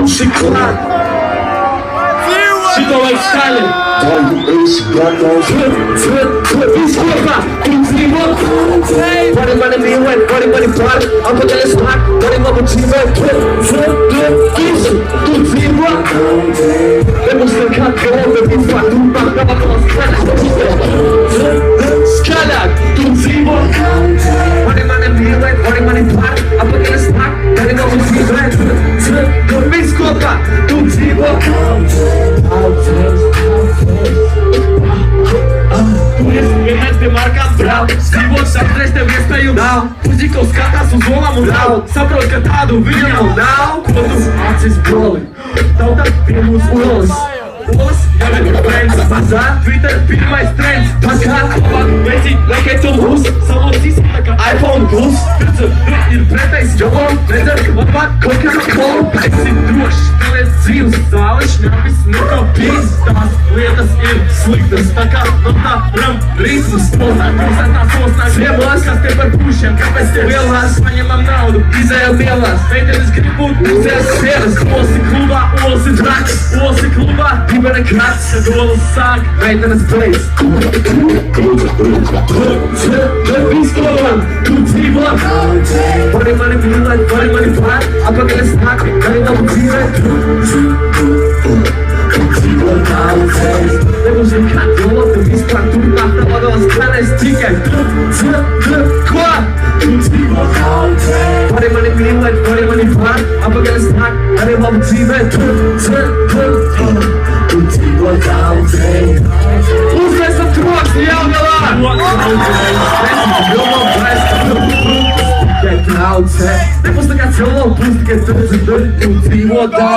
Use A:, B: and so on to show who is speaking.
A: przykład. Przywołaj stale. Body money me wet, body money party. I'm a little smart, body money chive. Tu vivo. Vemos el campeón de mi fatura, no vamos a Scala, tu vivo. Body money me wet, body money party. I'm a little smart, body money chive. Mi scopa, tu vivo. Jechać ty marka brał. Siło szafreš te wiestaju dał. Muzikov skata su zvola mu dał. Saprot katadu vidjamo dał. Kodus acis broli. Dał tak primus ulos. Ulos, ja vedim friends. Baza, Twitter, feel my strength. Paka, ovak, veci, like Tom Hus. Samo si si taka iPhone Plus. Krce, ir pretais jobom. Rezer, ovak, kolka na kol. Esi drošs, telet dzīvs. Zāleš, nepis, neko pīs. Tās lietas ir sliktas. Tā kā notāram ritmus. Pilsētā sosnāk ziemās. Kas te par pušiem, kāpēc te vielās? Paņemam naudu, izējam vielās. Meitenes grib būt pusēs sienas. Osi klubā, osi draks. Osi klubā, dibene krats. Kad olas sāk, meitenes plēs. Viskobam, tu dzīvo. Body money mīlēt, body money pār. Apakaļ snāk, arī nav dzīvē. Nebūsim kā dolot, vispār tur nāktalos kanais tikai. Ko? Tu dzīvo. Body money mīlēt, body money pār. Apakaļ snāk, arī nav dzīvē. Tu dzīvo daudzreiz. Uzliesam troksni jau galā! Nebūs nekā cilvēku, būs tikai tu dzīvo daudz.